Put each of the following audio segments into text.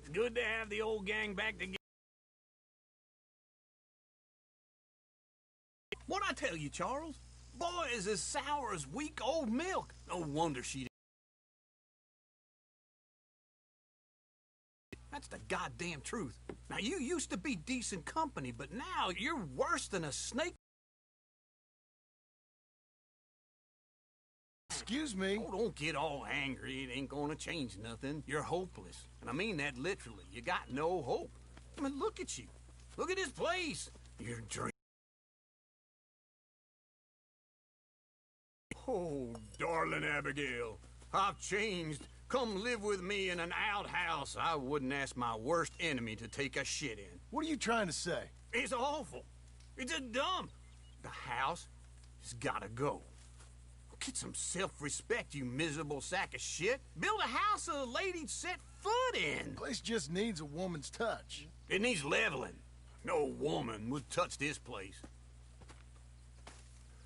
It's good to have the old gang back together. What'd I tell you, Charles? Boy is as sour as weak old milk. No wonder she... That's the goddamn truth. Now, you used to be decent company, but now you're worse than a snake. Excuse me? Oh, don't get all angry. It ain't gonna change nothing. You're hopeless. And I mean that literally. You got no hope. I mean, look at you. Look at this place. You're dreaming. Oh, darling Abigail, I've changed. Come live with me in an outhouse I wouldn't ask my worst enemy to take a shit in. What are you trying to say? It's awful. It's a dump. The house has gotta go. Get some self-respect, you miserable sack of shit. Build a house a lady'd set foot in. The place just needs a woman's touch. It needs leveling. No woman would touch this place.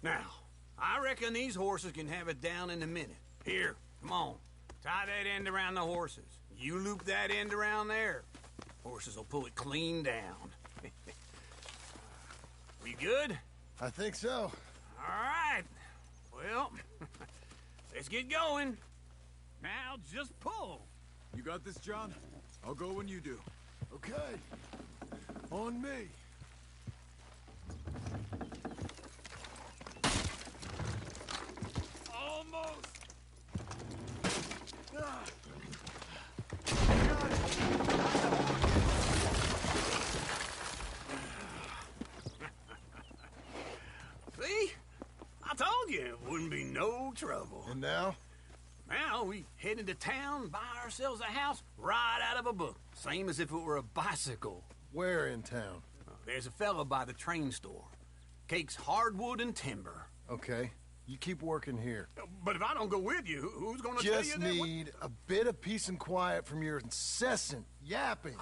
Now, I reckon these horses can have it down in a minute. Here, come on. Tie that end around the horses. You loop that end around there. Horses will pull it clean down. We good? I think so. All right. Well, let's get going. Now, just pull. You got this, John? I'll go when you do. Okay. On me. Almost. Ah. See? I told you it wouldn't be no trouble. And now? Now we head into town, buy ourselves a house right out of a book. Same as if it were a bicycle. Where in town? There's a fella by the train store. Cakes hardwood and timber. Okay. You keep working here. But if I don't go with you, who's gonna tell you Just that? need a bit of peace and quiet from your incessant yapping.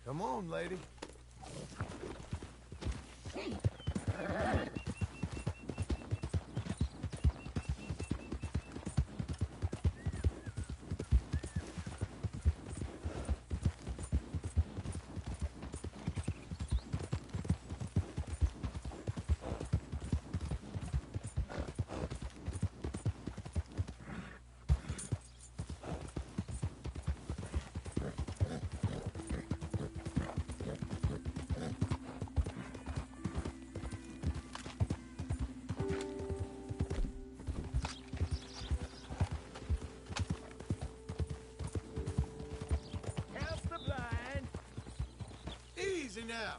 Come on, lady. Easy now.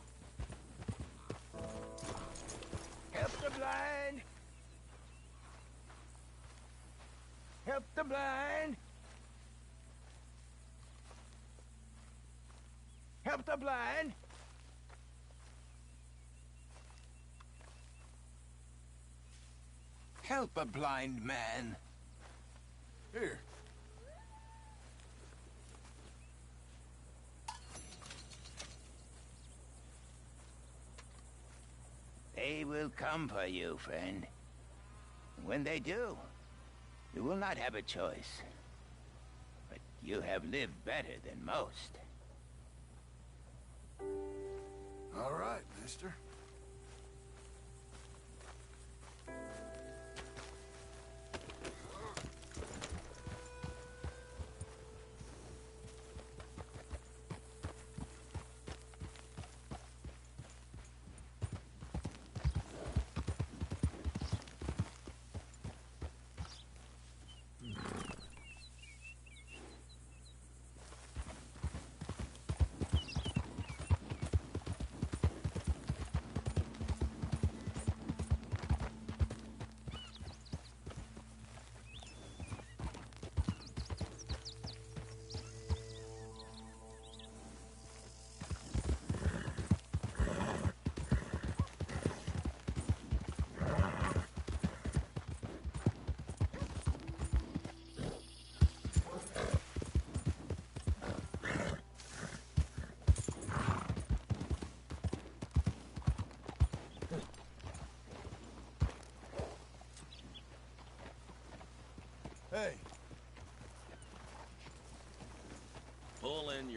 Help the blind. Help the blind. Help the blind. Help a blind man. Here. They will come for you, friend. When they do, you will not have a choice. But you have lived better than most. All right, mister.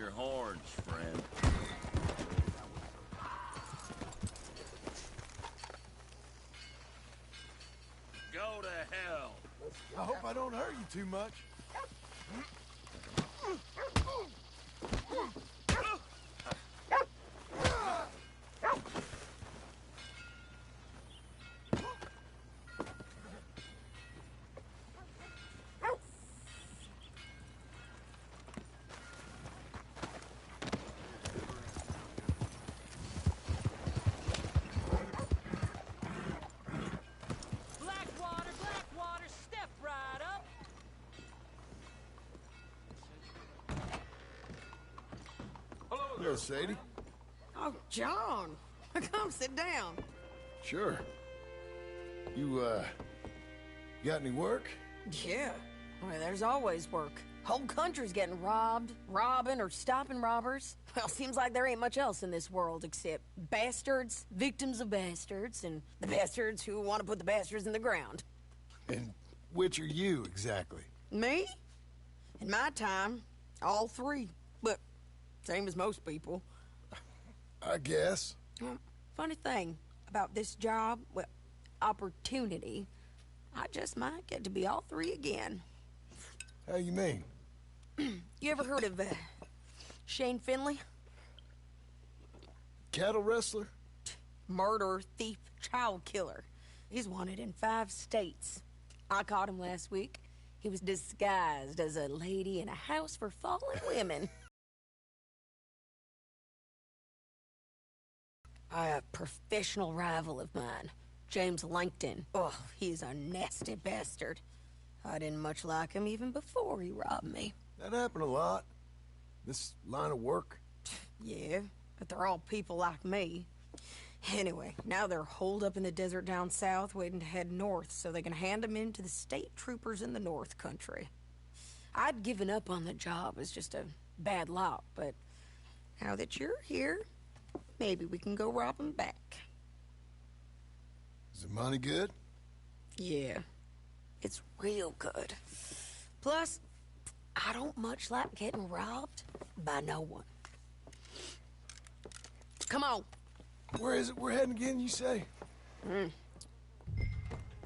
your horns, friend. Go to hell. I hope I don't hurt you too much. Blackwater, step right up. Hello, Sadie. Oh, John. Come sit down. Sure. You, got any work? Yeah. Well, there's always work. Whole country's getting robbed, robbing, or stopping robbers. Well, seems like there ain't much else in this world except bastards, victims of bastards, and the bastards who want to put the bastards in the ground. And which are you, exactly? Me? In my time, all three. But same as most people. I guess. Well, funny thing about this job, well, opportunity, I just might get to be all three again. How you mean? You ever heard of Shane Finley? Cattle wrestler? Murderer, thief, child killer. He's wanted in 5 states. I caught him last week. He was disguised as a lady in a house for fallen women. A professional rival of mine, James Langton. Oh, he's a nasty bastard. I didn't much like him even before he robbed me. That happened a lot. This line of work. Yeah, but they're all people like me. Anyway, now they're holed up in the desert down south waiting to head north so they can hand them in to the state troopers in the north country. I'd given up on the job as just a bad lot, but now that you're here, maybe we can go rob them back. Is the money good? Yeah, it's real good. Plus, I don't much like getting robbed by no one. Come on. Where is it we're heading again, you say?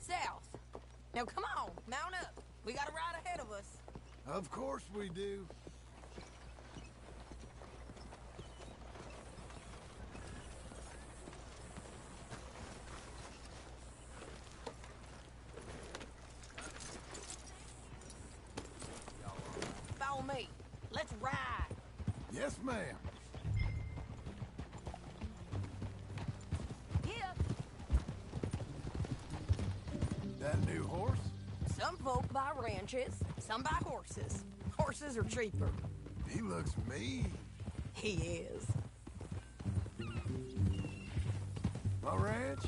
South. Now come on, mount up. We got a ride ahead of us. Of course we do. Follow me. Let's ride. Yes, ma'am. Yeah. That new horse? Some folk buy ranches, some buy horses. Horses are cheaper. He looks mean. He is. My ranch,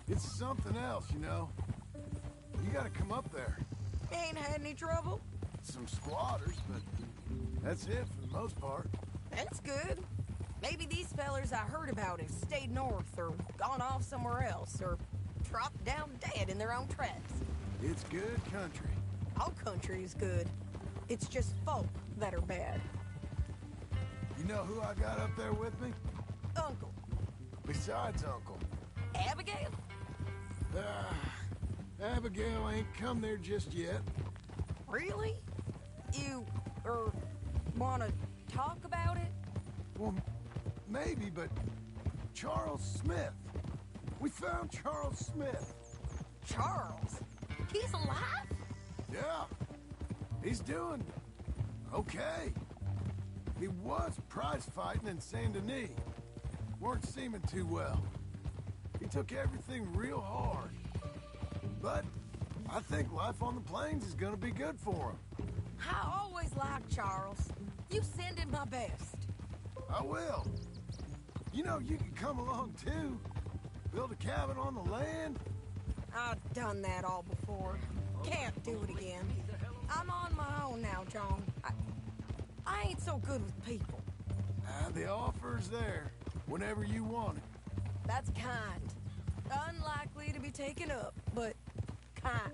it's something else, you know. You gotta come up there. Ain't had any trouble. Some squatters, but that's it for the most part. That's good. Maybe these fellers I heard about have stayed north or gone off somewhere else or dropped down dead in their own tracks. It's good country. All country is good. It's just folk that are bad. You know who I got up there with me? Uncle. Besides Uncle. Abigail? Abigail ain't come there just yet. Really? You, wanna talk about it? Well, maybe, but Charles Smith. We found Charles Smith. Charles? He's alive? Yeah. He's doing okay. He was prize fighting in Saint Denis. Weren't seeming too well. He took everything real hard. But I think life on the plains is gonna be good for him. I always liked Charles. You send him my best. I will. You know, you can come along too. Build a cabin on the land. I've done that all before. Can't do it again. I'm on my own now, John. I ain't so good with people. The offer's there whenever you want it. That's kind. Unlikely to be taken up, but kind.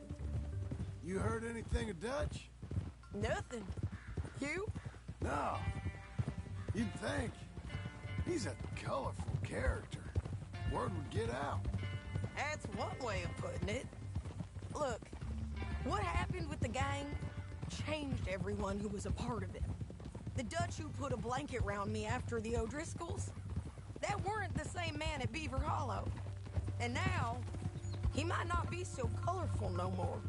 You heard anything of Dutch? Nothing. You? No. You'd think. He's a colorful character. Word would get out. That's one way of putting it. Look, what happened with the gang changed everyone who was a part of it. The Dutch who put a blanket round me after the O'Driscolls, that weren't the same man at Beaver Hollow. And now, he might not be so colorful no more.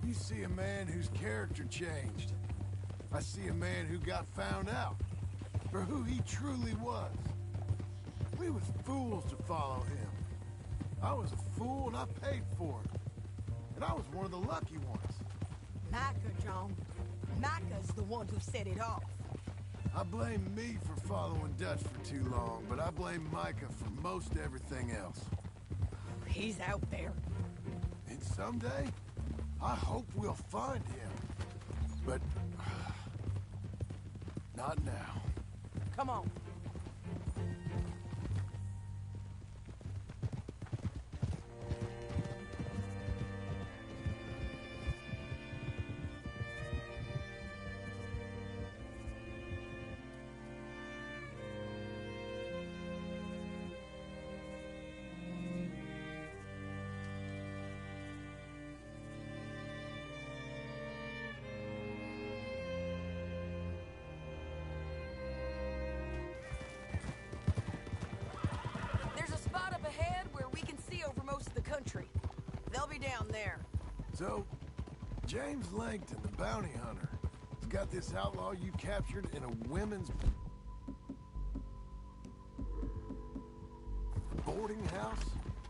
You see a man whose character changed. I see a man who got found out for who he truly was. We was fools to follow him. I was a fool and I paid for it. And I was one of the lucky ones. Micah, John. Micah's the one who set it off. I blame me for following Dutch for too long, but I blame Micah for most everything else. He's out there. And someday, I hope we'll find him. But not now. Come on. Country. They'll be down there. So, James Langton, the bounty hunter, has got this outlaw you captured in a women's boarding house?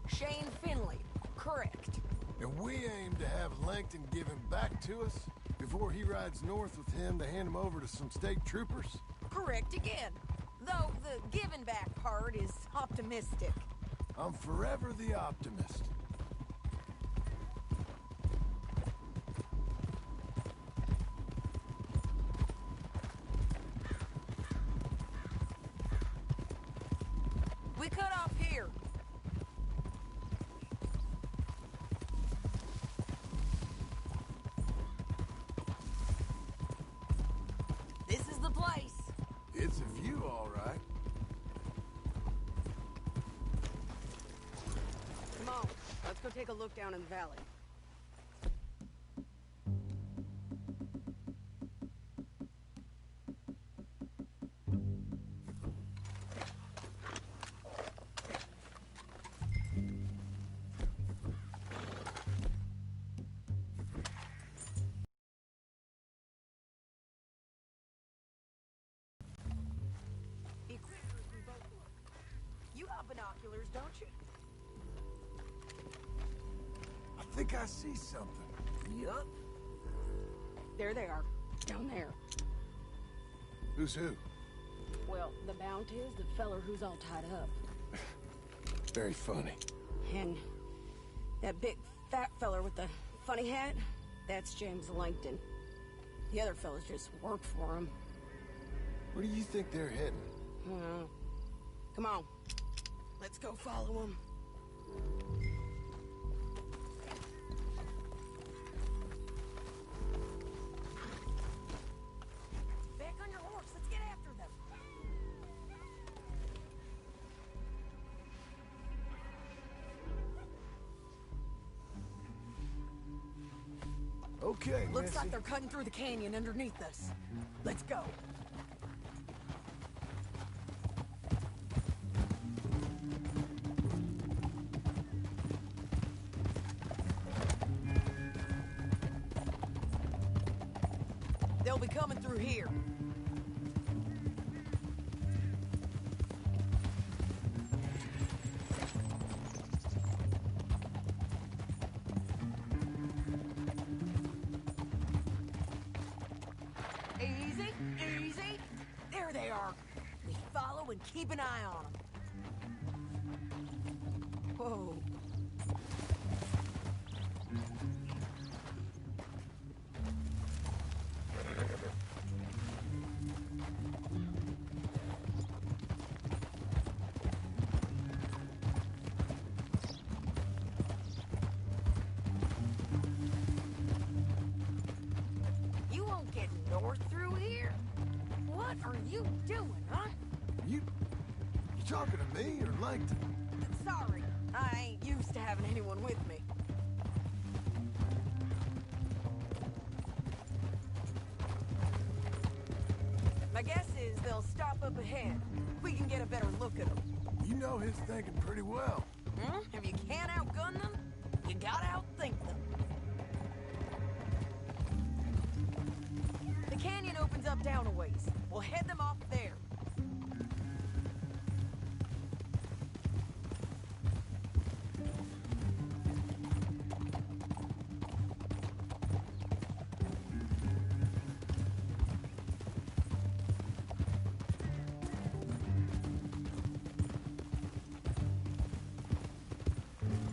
Shane Finley, correct. And we aim to have Langton give him back to us before he rides north with him to hand him over to some state troopers? Correct again. Though the giving back part is optimistic. I'm forever the optimist. We cut off here. This is the place. It's a view, all right. Come on, let's go take a look down in the valley. You got binoculars, don't you? I think I see something. Yup. There they are, down there. Who's who? Well, the Bounty is the feller who's all tied up. Very funny. And that big fat feller with the funny hat, that's James Langton. The other fellas just work for him. Where do you think they're heading? Come on. Let's go follow them. Back on your horse. Let's get after them. Okay, Looks Missy. like they're cutting through the canyon underneath us. Let's go. They'll be coming through here. Easy, easy. There they are. We follow and keep an eye on them. Whoa. You won't get north through here. What are you doing, huh? You talking to me or Langton? Sorry, I ain't used to having anyone with me. My guess is they'll stop up ahead. We can get a better look at them. You know his thinking pretty well. If you can't outgun them, you gotta outthink them. The canyon opens up down a ways. We'll head them off there.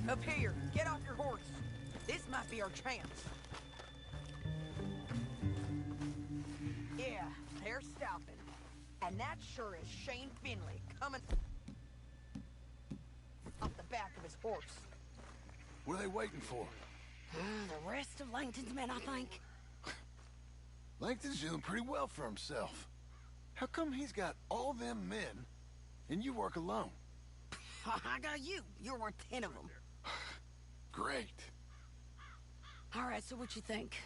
Up here, get off your horse. This might be our chance. Yeah, they're stopping. And that sure is Shane Finley coming off the back of his horse. What are they waiting for? The rest of Langton's men, I think. Langton's doing pretty well for himself. How come he's got all them men, and you work alone? I got you. You're worth 10 of them. Great. All right, so what you think?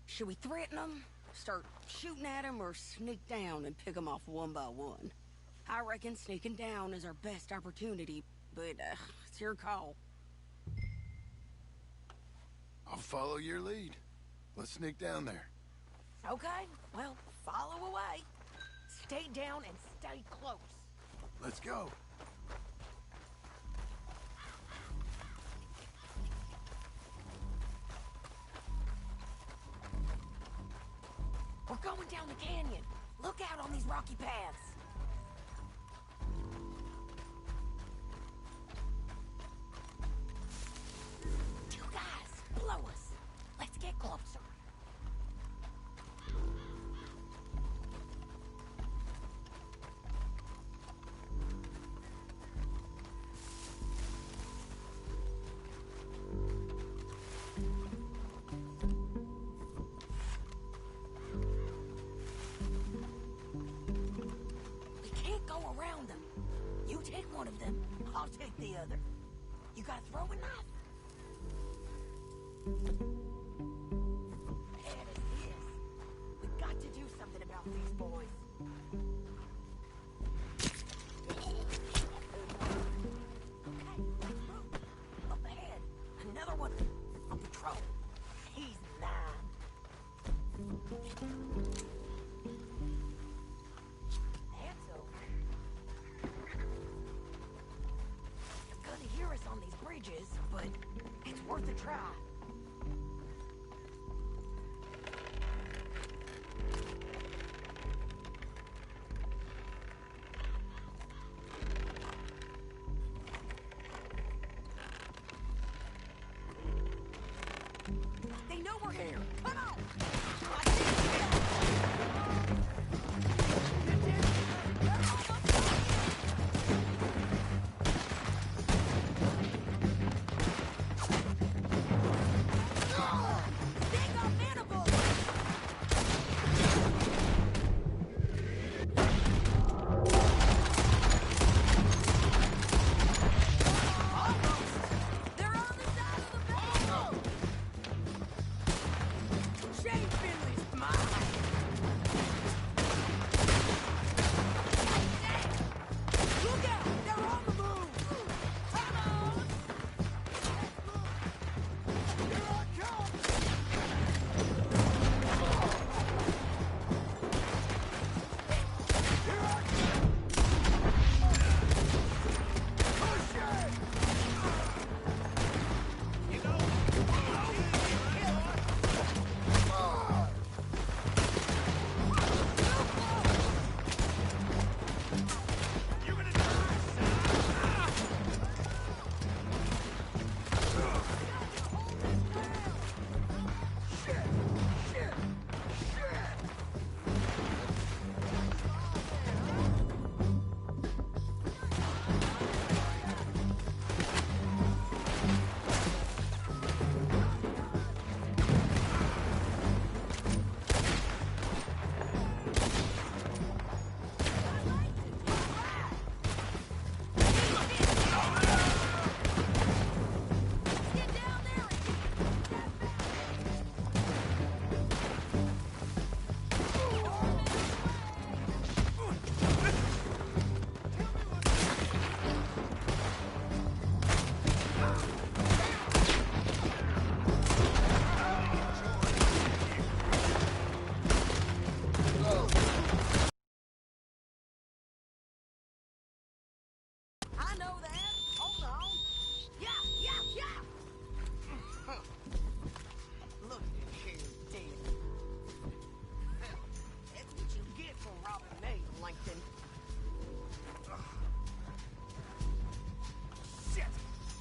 Should we threaten them, start shooting at them, or sneak down and pick them off one by one? I reckon sneaking down is our best opportunity, but it's your call. I'll follow your lead. Let's sneak down there. Okay, well, follow away. Stay down and stay close. Let's go. We're going down the canyon. Look out on these rocky paths. Two guys, below us. Let's get closer. Around them. You take one of them, I'll take the other. You got a throwing knife? Bad as this. We've got to do something about these boys. Okay, let's move. Up ahead. Another one on patrol. He's 9. Hear us on these bridges, but it's worth a try. They know we're here. Come on!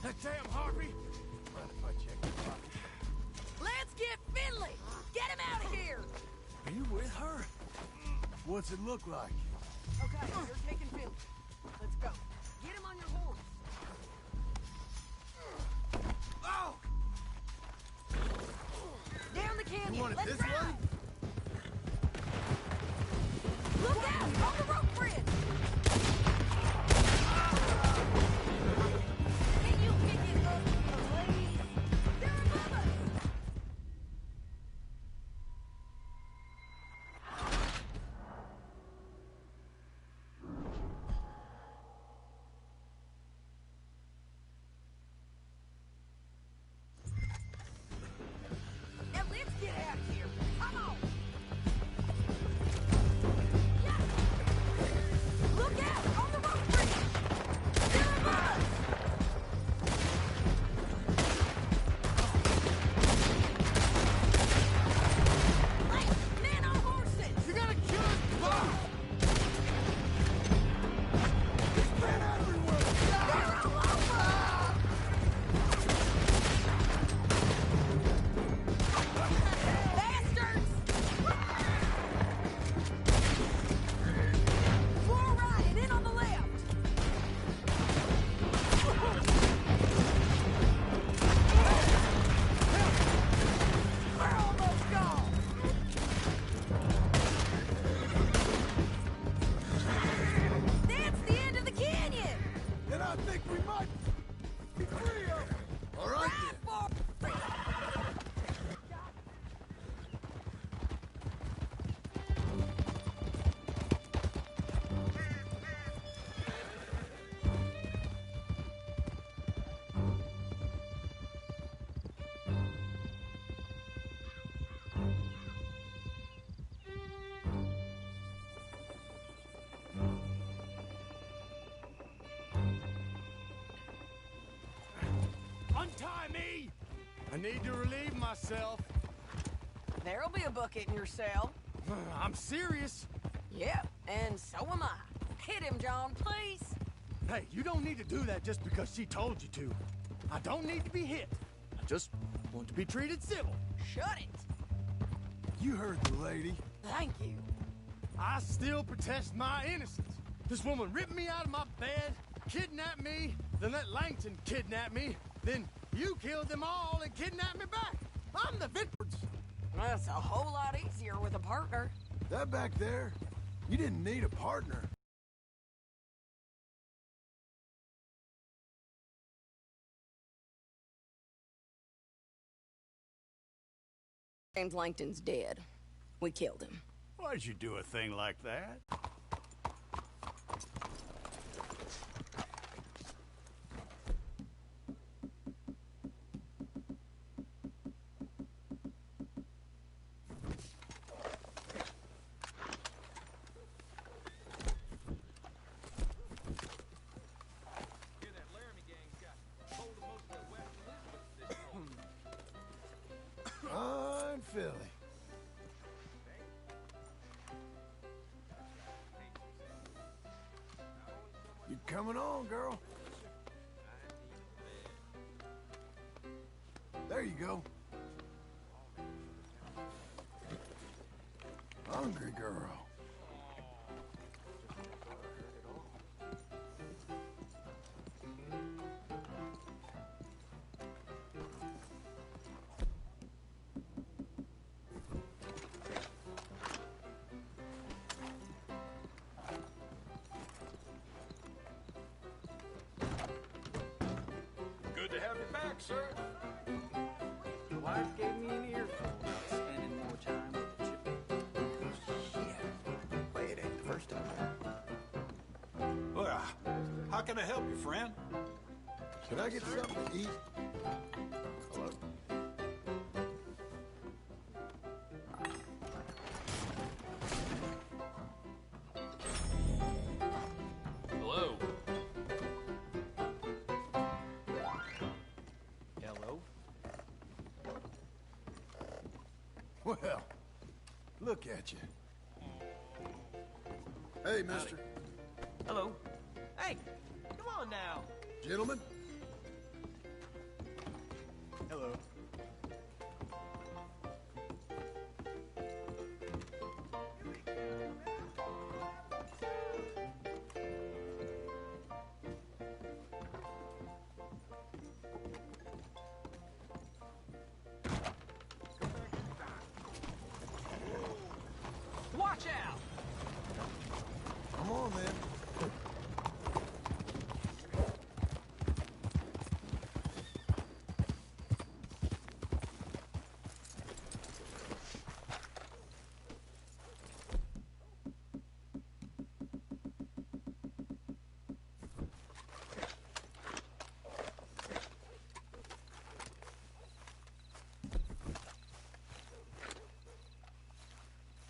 That damn harpy! Mind if I check your pocket? Let's get Finley! Get him out of here! Are you with her? What's it look like? Okay, you're taking Finley. Let's go. Get him on your horse. Oh! Down the canyon. You want it Let's this ride. way? Look out! On the rope bridge! Can you pick it up, please? They're above us! Now let's get out of here. Come on! Yeah. Look out! On the rope bridge! They're above us! Hey, men on horses! You gotta kill us both! There's men everywhere! They're all over! Bastards! More right and in on the left! We're almost gone! That's the end of the canyon! And I think we might be free of them. All right then. Untie me! I need to relieve myself. There'll be a bucket in your cell. I'm serious. Yeah, and so am I. Hit him, John, please. Hey, you don't need to do that just because she told you to. I don't need to be hit. I just want to be treated civil. Shut it. You heard the lady. Thank you. I still protest my innocence. This woman ripped me out of my bed, kidnapped me, then let Langton kidnap me, then you killed them all and kidnapped me back. I'm the victim. That's a whole lot easier with a partner. That back there, you didn't need a partner. James Langton's dead. We killed him. Why'd you do a thing like that? I'm Philly. You coming on, girl? There you go. Hungry girl. Good to have you back, sir. The wife gave me an earful about spending more time with the chippy. Shit. Play it ain't the first time. Well, how can I help you, friend? Can I get something to eat? Hello? Hello. Hello? Well, look at you. Hey, mister. Hello? Hey, come on now. Gentlemen, Hello. Watch out! Come on, then.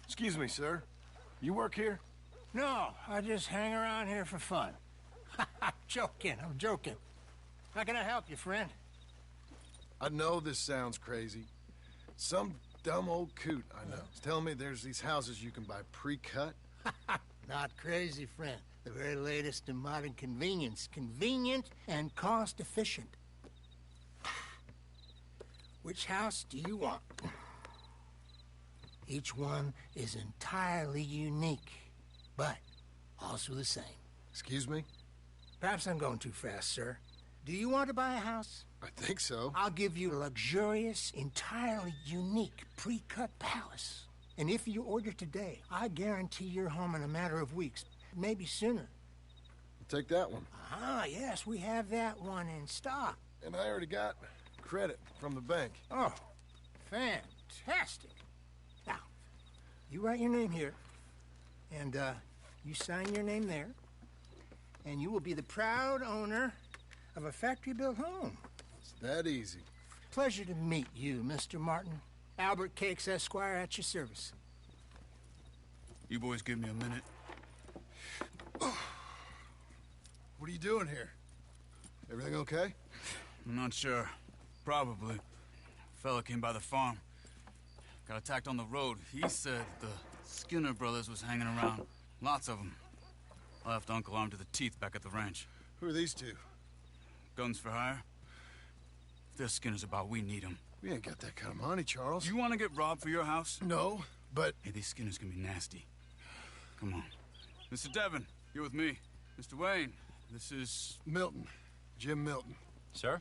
Excuse me, sir. You work here? No, I just hang around here for fun. I'm joking. How can I help you, friend? I know this sounds crazy. Some dumb old coot I know is telling me there's these houses you can buy pre-cut. Not crazy, friend. The very latest in modern convenience. Convenient and cost-efficient. Which house do you want? Each one is entirely unique, but also the same. Excuse me? Perhaps I'm going too fast, sir. Do you want to buy a house? I think so. I'll give you a luxurious, entirely unique pre-cut palace. And if you order today, I guarantee you're home in a matter of weeks, maybe sooner. I'll take that one. Ah, yes, we have that one in stock. And I already got credit from the bank. Oh, fantastic. Now, you write your name here, and you sign your name there, and you will be the proud owner of a factory-built home. It's that easy. Pleasure to meet you, Mr. Martin. Albert Cakes, Esquire, at your service. You boys give me a minute. What are you doing here? Everything okay? I'm not sure. Probably. Fella came by the farm. Got attacked on the road. He said the Skinner brothers was hanging around. Lots of them. I left Uncle armed to the teeth back at the ranch. Who are these two? Guns for hire? If there's Skinner's about, we need them. We ain't got that kind of money, Charles. You want to get robbed for your house? No, but... Hey, these Skinners can be nasty. Come on. Mr. Devon, you're with me. Mr. Wayne, this is... Milton. Jim Milton. Sir,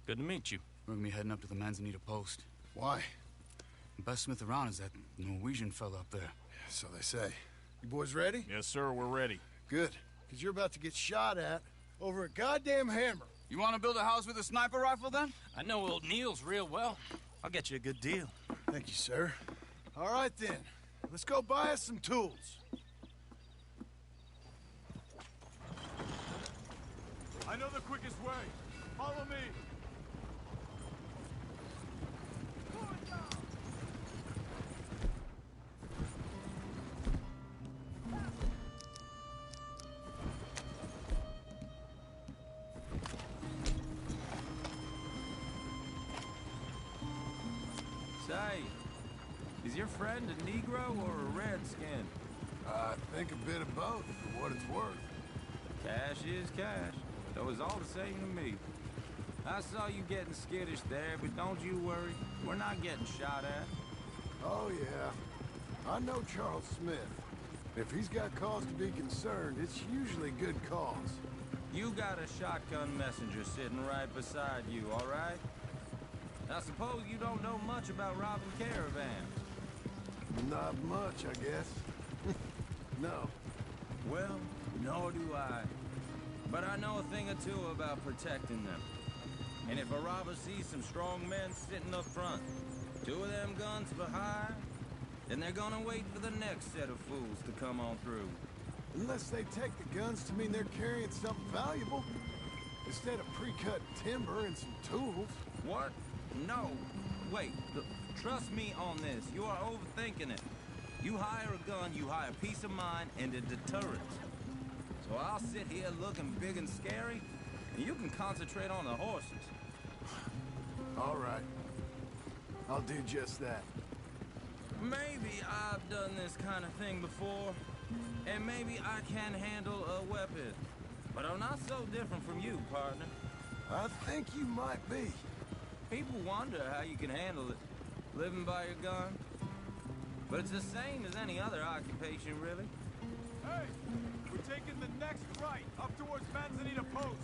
good to meet you. We're gonna be heading up to the Manzanita post. Why? The best smith around is that Norwegian fella up there. So they say. You boys ready? Yes, sir, we're ready. Good. Because you're about to get shot at over a goddamn hammer. You want to build a house with a sniper rifle, then? I know old Neil's real well. I'll get you a good deal. Thank you, sir. All right, then. Let's go buy us some tools. I know the quickest way. Follow me. Say, is your friend a Negro or a Redskin? I think a bit of both, for what it's worth. Cash is cash, though it's all the same to me. I saw you getting skittish there, but don't you worry. We're not getting shot at. Oh, yeah. I know Charles Smith. If he's got cause to be concerned, it's usually good cause. You got a shotgun messenger sitting right beside you, all right? I suppose you don't know much about robbing caravans. Not much, I guess. No. Well, nor do I. But I know a thing or two about protecting them. And if a robber sees some strong men sitting up front, 2 of them guns for hire, then they're gonna wait for the next set of fools to come on through. Unless they take the guns to mean they're carrying something valuable. Instead of pre-cut timber and some tools. What? No. Wait. Look, trust me on this. You are overthinking it. You hire a gun, you hire peace of mind and a deterrent. So I'll sit here looking big and scary, and you can concentrate on the horses. All right. I'll do just that. Maybe I've done this kind of thing before, and maybe I can handle a weapon. But I'm not so different from you, partner. I think you might be. People wonder how you can handle it, living by your gun. But it's the same as any other occupation, really. Hey! We're taking the next right, up towards Manzanita Post.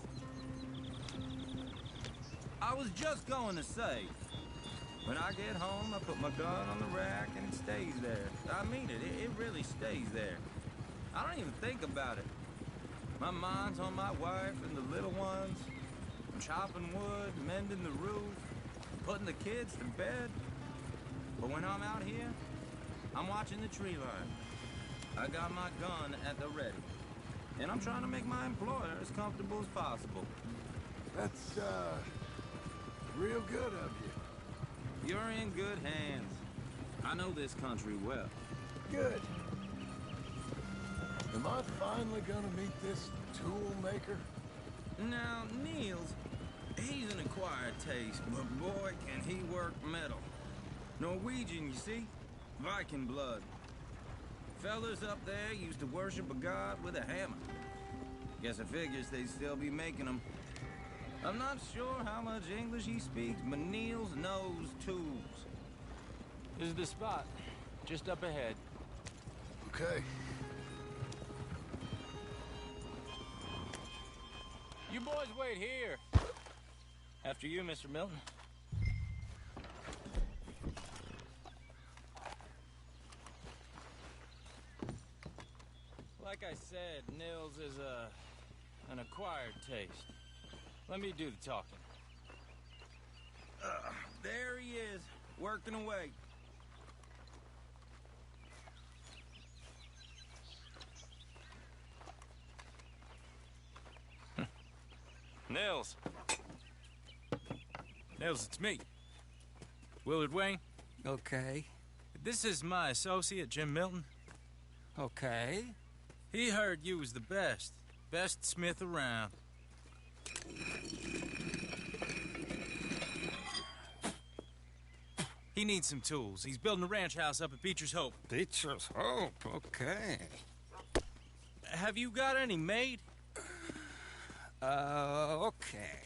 I was just going to say, when I get home, I put my gun on the rack and it stays there. I mean it, it really stays there. I don't even think about it. My mind's on my wife and the little ones. I'm chopping wood, mending the roof, putting the kids to bed. But when I'm out here, I'm watching the tree line. I got my gun at the ready. And I'm trying to make my employer as comfortable as possible. That's, real good of you. You're in good hands. I know this country well. Good. Am I finally gonna meet this tool maker? Now, Niels, he's an acquired taste, but boy, can he work metal. Norwegian, you see? Viking blood. Fellas up there used to worship a god with a hammer. Guess I figures they'd still be making them. I'm not sure how much English he speaks, but Niels knows tools. This is the spot. Just up ahead. Okay. You boys wait here. After you, Mr. Milton. Like I said, Nils is an acquired taste. Let me do the talking. There he is, working away. Nils. Nils, it's me. Willard Wayne. Okay. This is my associate, Jim Milton. Okay. He heard you was the best smith around. He needs some tools. He's building a ranch house up at Beecher's Hope. Beecher's Hope, okay. Have you got any made? Okay.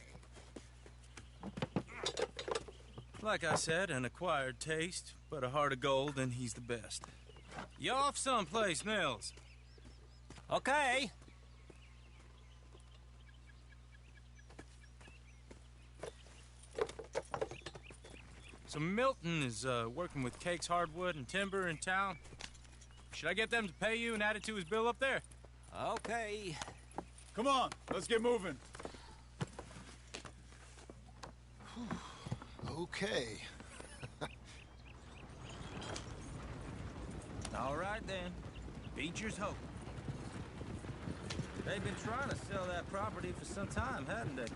Like I said, an acquired taste, but a heart of gold, and he's the best. You off someplace, Nils? Okay. So Milton is working with Cake's Hardwood and Timber in town. Should I get them to pay you and add it to his bill up there? Okay. Come on, let's get moving. Okay. All right, then. Beecher's Hope. They've been trying to sell that property for some time, hadn't they?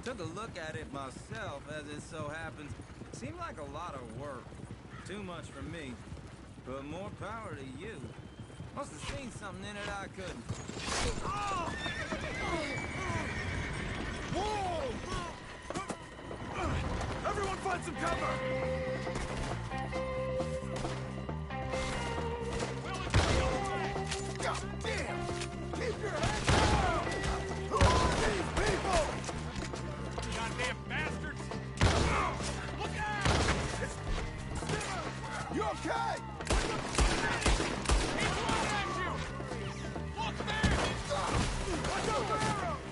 Took a look at it myself, as it so happens. Seemed like a lot of work. Too much for me. But more power to you. Must have seen something in it I couldn't. Whoa! Everyone find some cover! God damn! Keep your head down! Who are these people? Goddamn bastards! Look out! You okay? He's running at you! Look there! Watch out for arrows!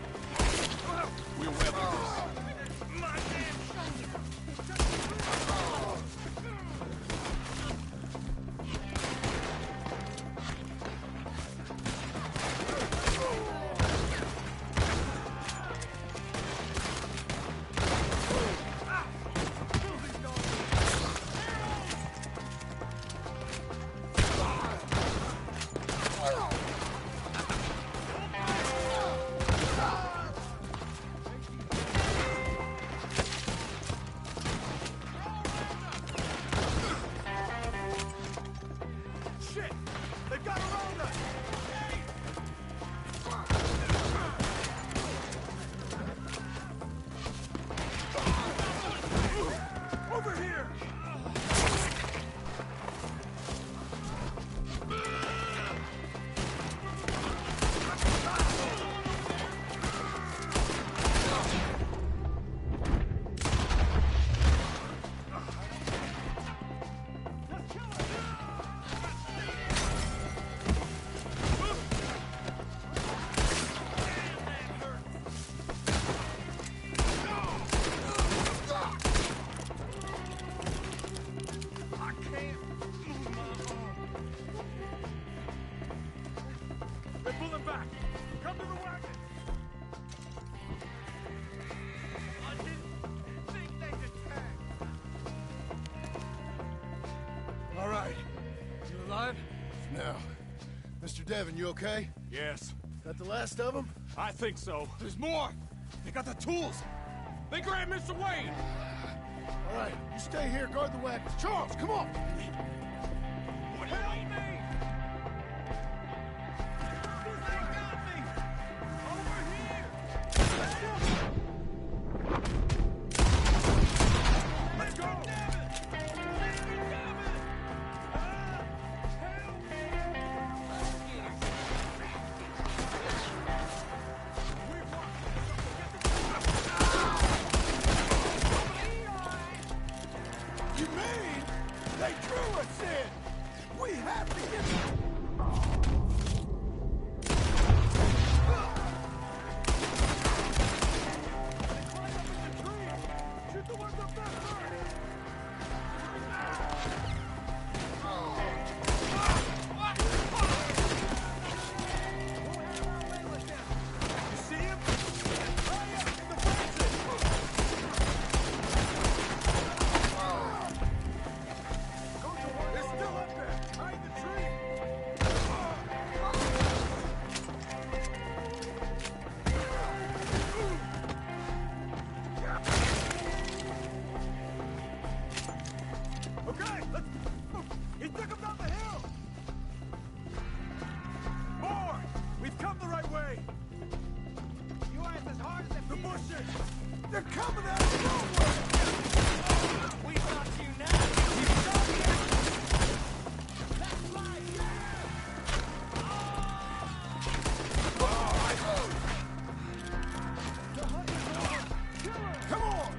Mr. Devon, you okay? Yes, Got the last of them? I think so. There's more! They got the tools! They grabbed Mr. Wayne! All right, you stay here, guard the wagons. Charles, come on! What help me! They got me! Over here! Let's go! You mean they drew us in? We have to get... Shoot the ones up there first! You see him? Hurry up! In the branches! They're still up there! Behind the tree! Okay, let's move! He took him down the hill! More! We've come the right way! You asked as hard as the bushes! They're coming out of nowhere! We got you now! You got it! That's right! The hunt is over! Kill her! Come on!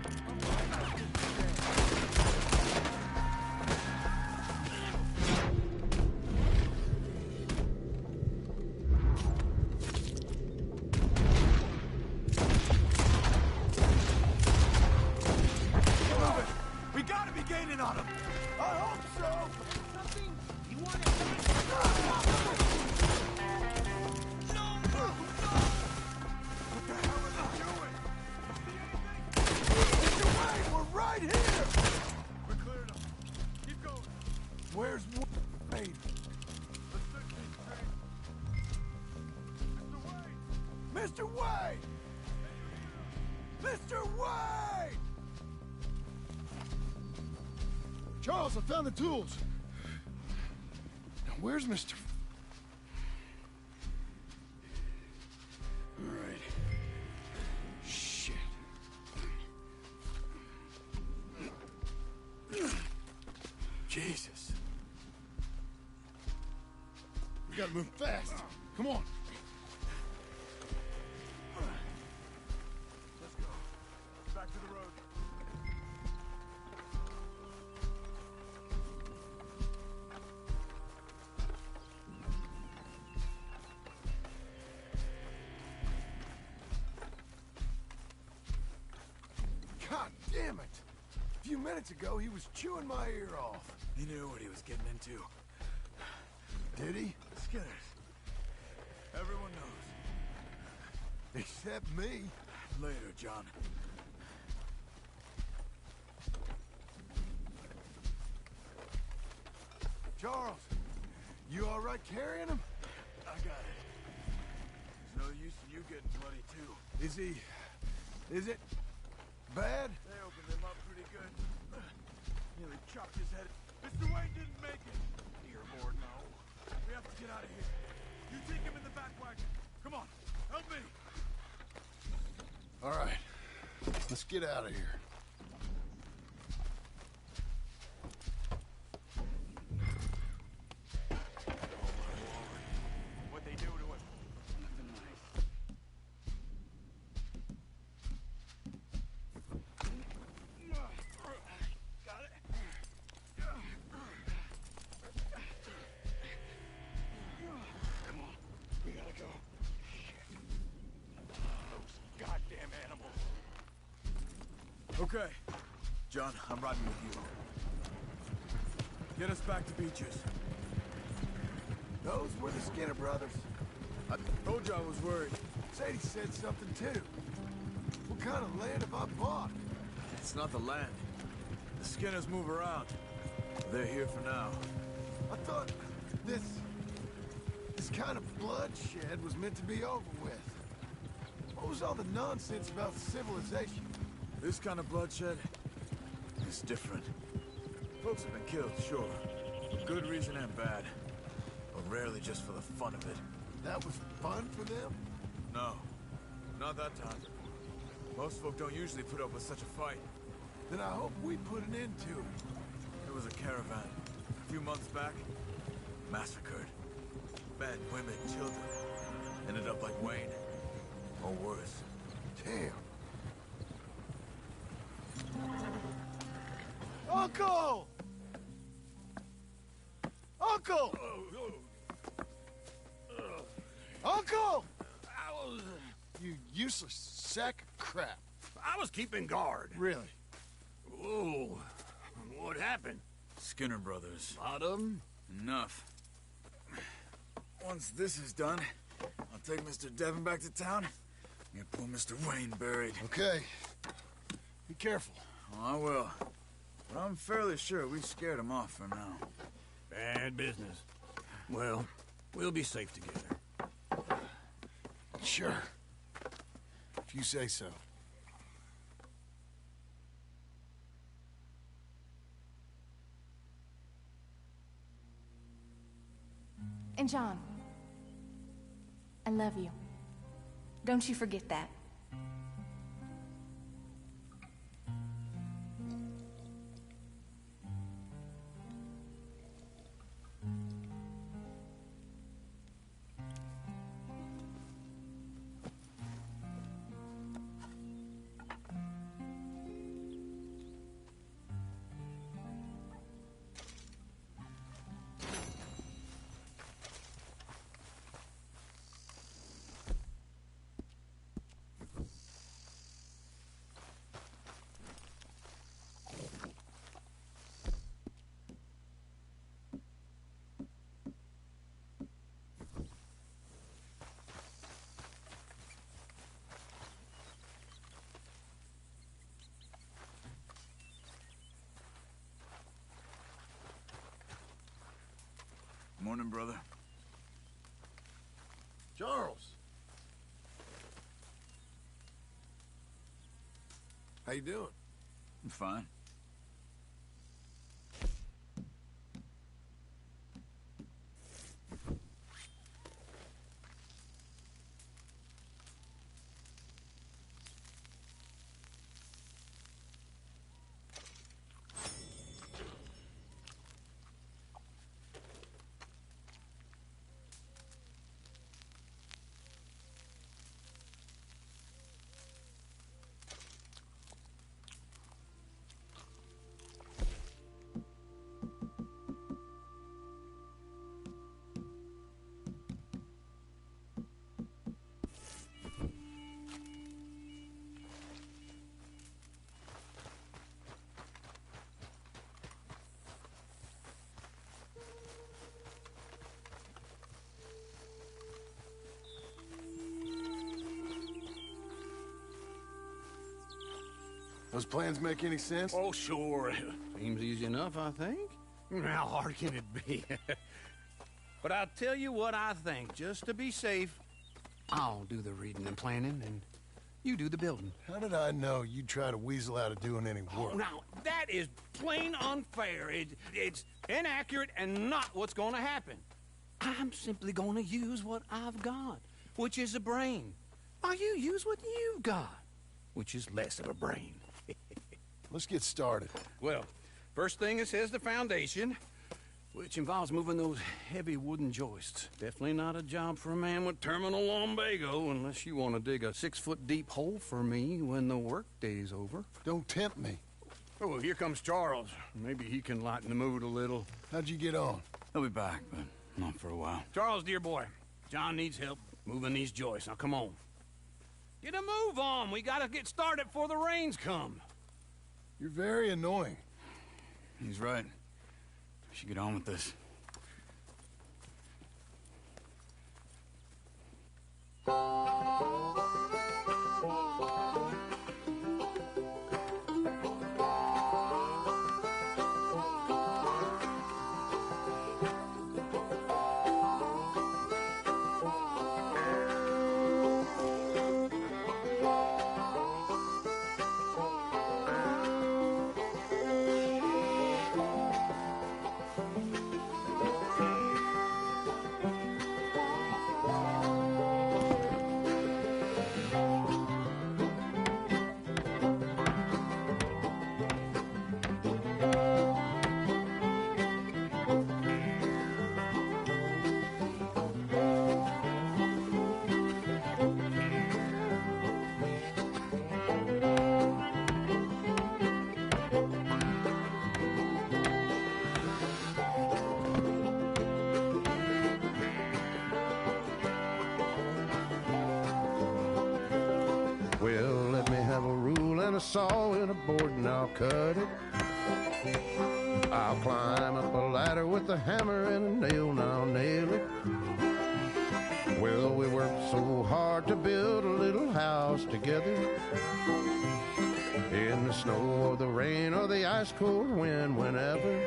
We gotta be gaining on him! I hope so! Something you want to What the hell are they doing? Mr. Wayne, we're right here! We're clearing them. Keep going. Where's Wayne? Let's search these trains. Mr. Wayne! Mr. Wayne! Mr. Wayne! Charles, I found the tools. Now, where's Mr. All right. Shit. Jesus. We gotta move fast. Come on. Let's go. Back to the road. God damn it! A few minutes ago, he was chewing my ear off. He knew what he was getting into. Did he? Skinners. Everyone knows. Except me. Later, John. Charles, you all right carrying him? I got it. There's no use in you getting bloody, too. Is he... is it... bad? They opened him up pretty good. Nearly chopped his head. Mr. Wayne didn't make it. Dear Lord, no. We have to get out of here. You take him in the back wagon. Come on, help me. All right. Let's get out of here. What'd they do to him? Nothing nice. Got it? Come on. We gotta go. Those goddamn animals. Okay. John, I'm riding with you. Get us back to Beaches. Those were the Skinner brothers. I told you I was worried. Sadie said something too. What kind of land have I bought? It's not the land. The Skinners move around. They're here for now. I thought this this kind of bloodshed was meant to be over with. What was all the nonsense about civilization? This kind of bloodshed is different. Folks have been killed, sure. For good reason and bad. But rarely just for the fun of it. That was fun for them? No. Not that time. Most folk don't usually put up with such a fight. Then I hope we put an end to it. There was a caravan. A few months back. Massacred. Men, women, children. Ended up like Wayne. Or worse. Damn. Uncle! Uncle! Uncle! You useless sack of crap. I was keeping guard. Really? Whoa. What happened? Skinner brothers. A lot of them? Enough. Once this is done, I'll take Mr. Devon back to town and get poor Mr. Wayne buried. Okay. Be careful. Oh, I will. But I'm fairly sure we scared him off for now. Bad business. Well, we'll be safe together. Sure. If you say so. And John, I love you. Don't you forget that. Morning, brother. Charles! How you doing? I'm fine. Those plans make any sense? Oh, sure. Seems easy enough, I think. How hard can it be? But I'll tell you what I think. Just to be safe, I'll do the reading and planning, and you do the building. How did I know you'd try to weasel out of doing any work? Oh, now, that is plain unfair. It's inaccurate and not what's going to happen. I'm simply going to use what I've got, which is a brain. While you use what you've got, which is less of a brain. Let's get started. Well, first thing it says the foundation, which involves moving those heavy wooden joists. Definitely not a job for a man with terminal lumbago, unless you want to dig a 6-foot deep hole for me when the workday's over. Don't tempt me. Oh, here comes Charles. Maybe he can lighten the mood a little. How'd you get on? He'll be back, but not for a while. Charles, dear boy, John needs help moving these joists. Now, come on. Get a move on. We gotta get started before the rains come. You're very annoying. He's right. We should get on with this. and a saw and a board and I'll cut it. I'll climb up a ladder with a hammer and a nail and I'll nail it. Well, we worked so hard to build a little house together. In the snow or the rain or the ice cold wind, whenever.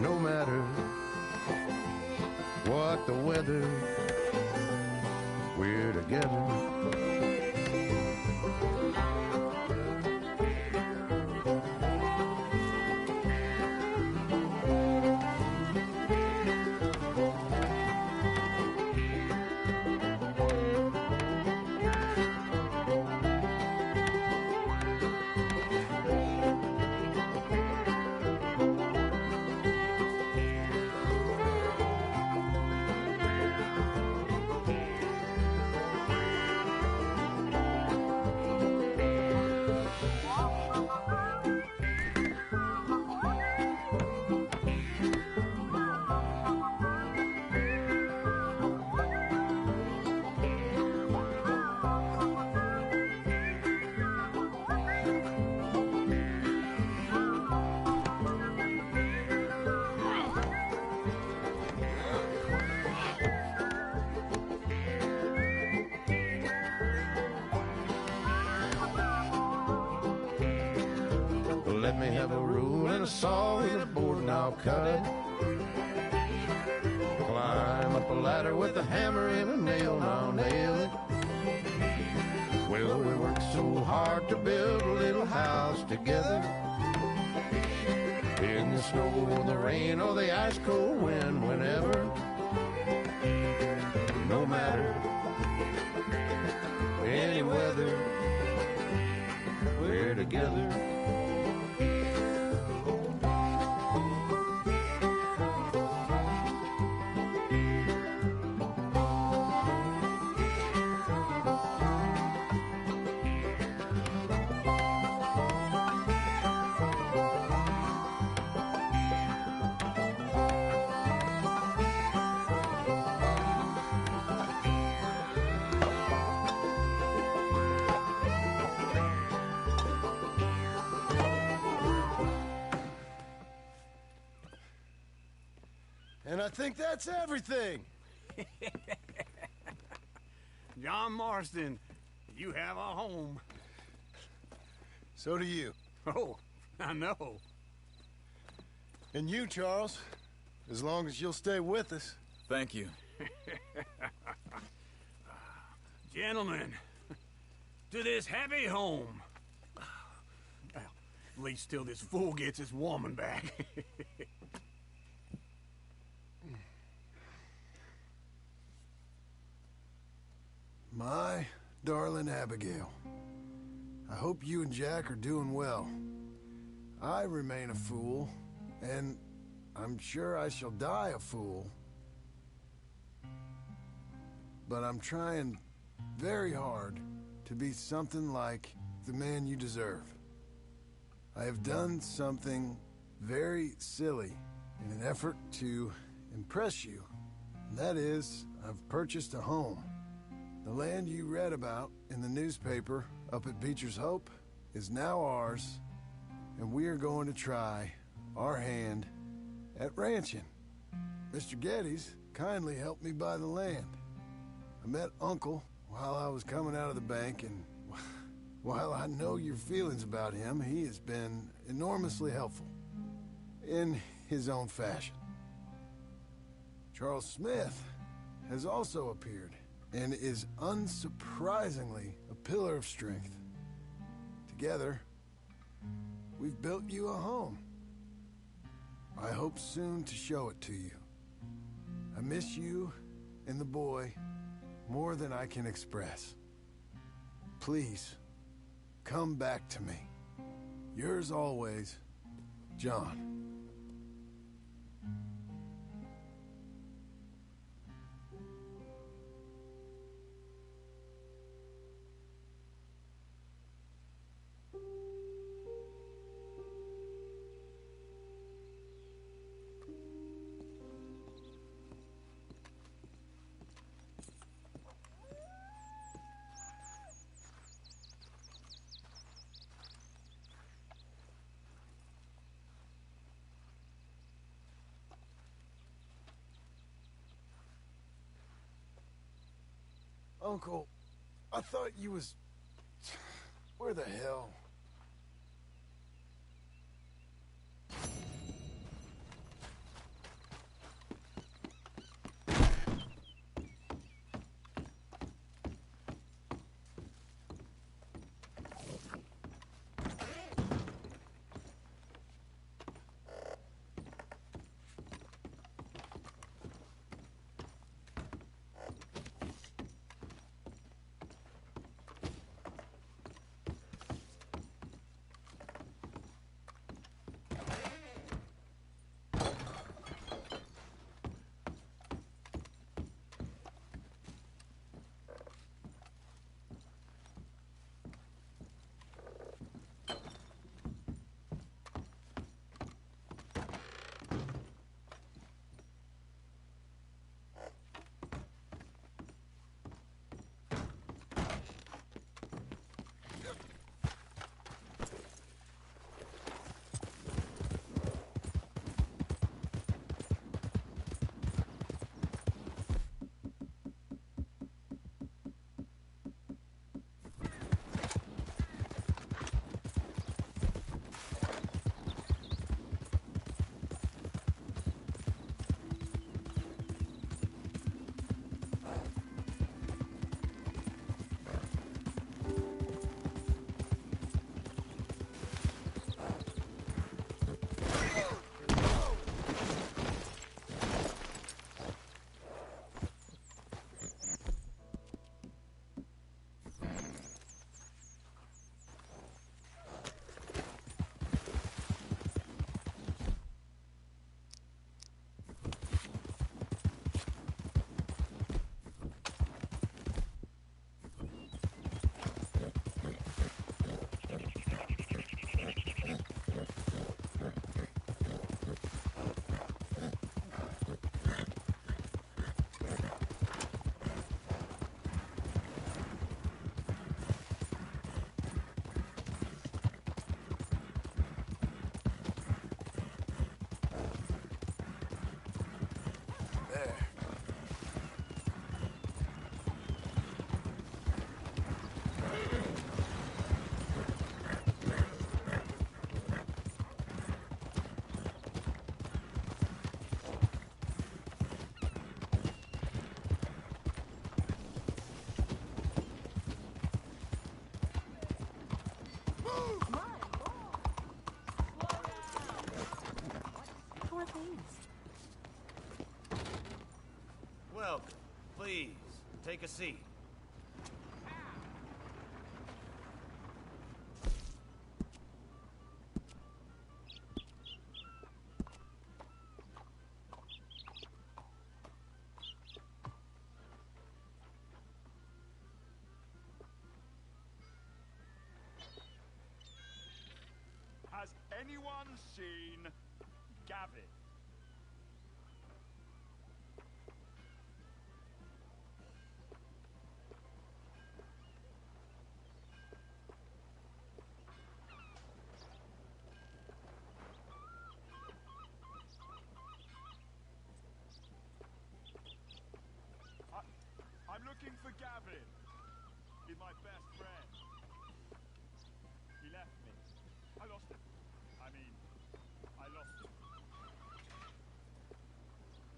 No matter what the weather, we're together. Let me have a rule and a saw and a board and I'll cut it. Climb up a ladder with a hammer and a nail and I'll nail it. Well, we worked so hard to build a little house together. In the snow or the rain or the ice cold wind, whenever. No matter any weather, we're together. And I think that's everything. John Marston, you have a home. So do you. Oh, I know. And you, Charles, as long as you'll stay with us. Thank you. Gentlemen, to this happy home. Well, at least till this fool gets his woman back. My darling Abigail, I hope you and Jack are doing well. I remain a fool, and I'm sure I shall die a fool. But I'm trying very hard to be something like the man you deserve. I have done something very silly in an effort to impress you. And that is, I've purchased a home. The land you read about in the newspaper up at Beecher's Hope is now ours, and we are going to try our hand at ranching. Mr. Geddes kindly helped me buy the land. I met Uncle while I was coming out of the bank, and while I know your feelings about him, he has been enormously helpful in his own fashion. Charles Smith has also appeared and is unsurprisingly a pillar of strength. Together, we've built you a home. I hope soon to show it to you. I miss you and the boy more than I can express. Please, come back to me. Yours always, John. Uncle, I thought you was... Where the hell? Welcome. Please, take a seat. Has anyone seen Gavin? I'm looking for Gavin. He's my best friend. He left me. I lost him. I mean, I lost him.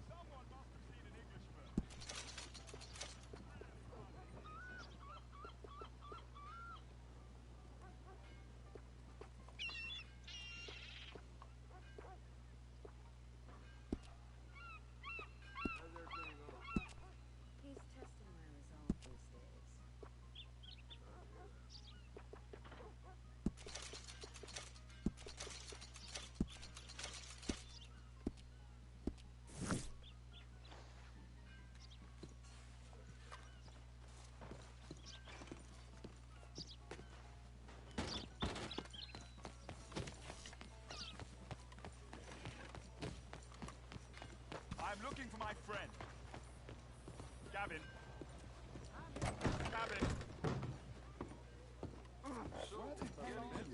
Someone must have seen an Englishman. He's testing my resolve these days. I'm looking for my friend. Gavin. Gavin.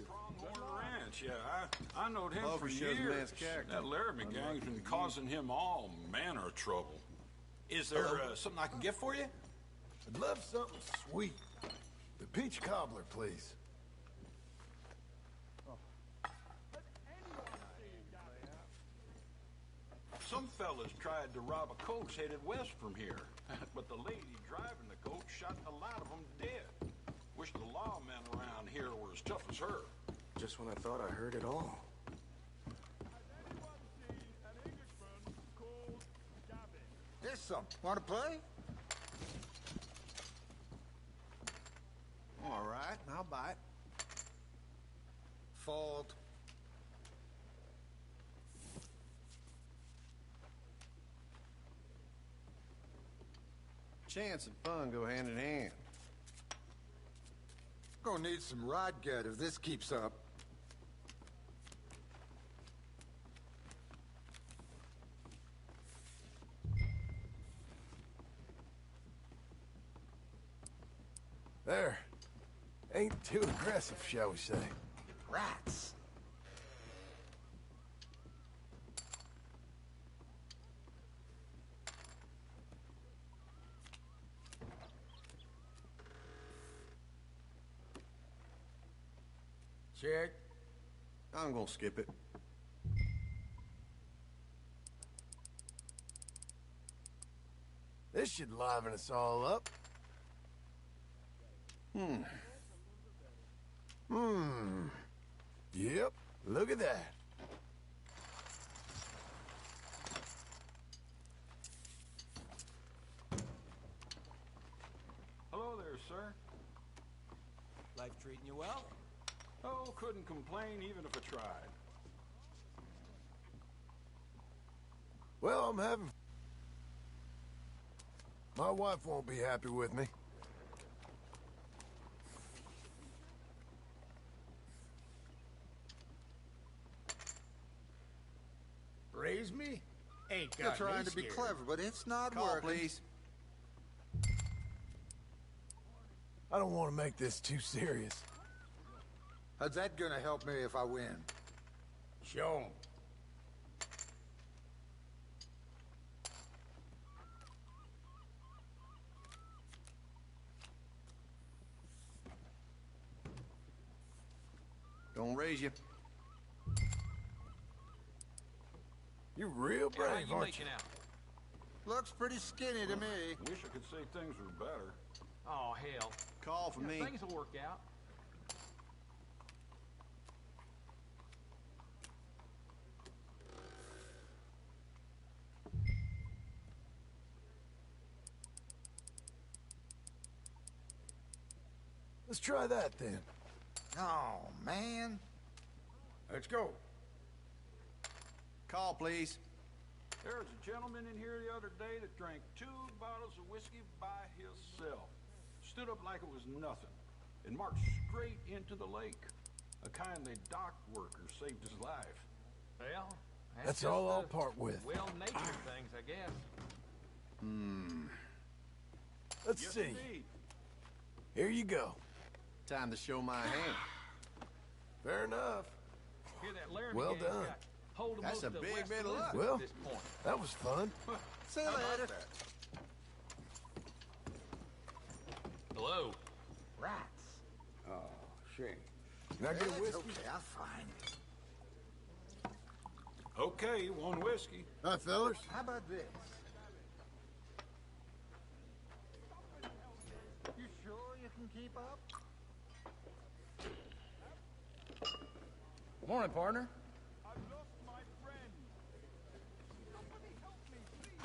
Pronghorn Ranch, yeah. I knowed him Love for shows a years. man's character. That Laramie gang's been causing him all manner of trouble. Is there something I can get for you? I'd love something sweet. The peach cobbler, please. Some fellas tried to rob a coach headed west from here, but the lady driving the coach shot a lot of them dead. Wish the lawmen around here were as tough as her. Just when I thought I heard it all. Here's some. Want to play? All right, I'll bite. Fold. Chance and fun go hand in hand. Gonna need some rod gut if this keeps up. There. Ain't too aggressive, shall we say. Rats. Check. I'm gonna skip it. This should liven us all up. Yep, look at that. Hello there, sir. Life treating you well? Oh, couldn't complain even if I tried. Well, I'm having... My wife won't be happy with me. Raise me? Ain't You're got trying me to be scared. clever, but it's not Call, working. please. I don't want to make this too serious. How's that gonna help me if I win? Show 'em. Don't raise you. You're real How brave, you aren't making you? out? Looks pretty skinny to me. Wish I could say things were better. Oh, hell. Call for me. Things will work out. Let's try that then. Oh, man. Let's go. Call, please. There was a gentleman in here the other day that drank 2 bottles of whiskey by himself. Stood up like it was nothing and marched straight into the lake. A kindly dock worker saved his life. Well, That's just all I'll the part with. well-natured things, I guess. Let's Yes, see. indeed. Here you go. Time to show my hand. Fair enough. Hear that Laramie Well gang's done. got hold of That's most a of big West bit of Elizabeth luck. Well, at this point. that was fun. See you How about later. that? Hello. Rats. Oh, shame. Can I get a That's whiskey? okay, I'll find it. Okay, 1 whiskey. Hi, fellas. How about this? You sure you can keep up? Morning, partner. I've lost my friend. Somebody help me, please.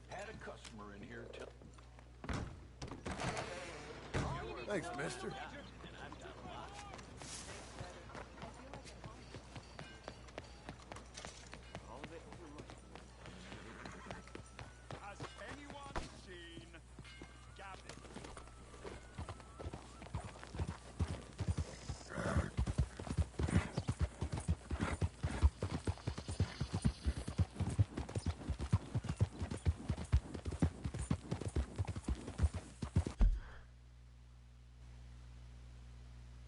Had a customer in here tell... Thanks, mister.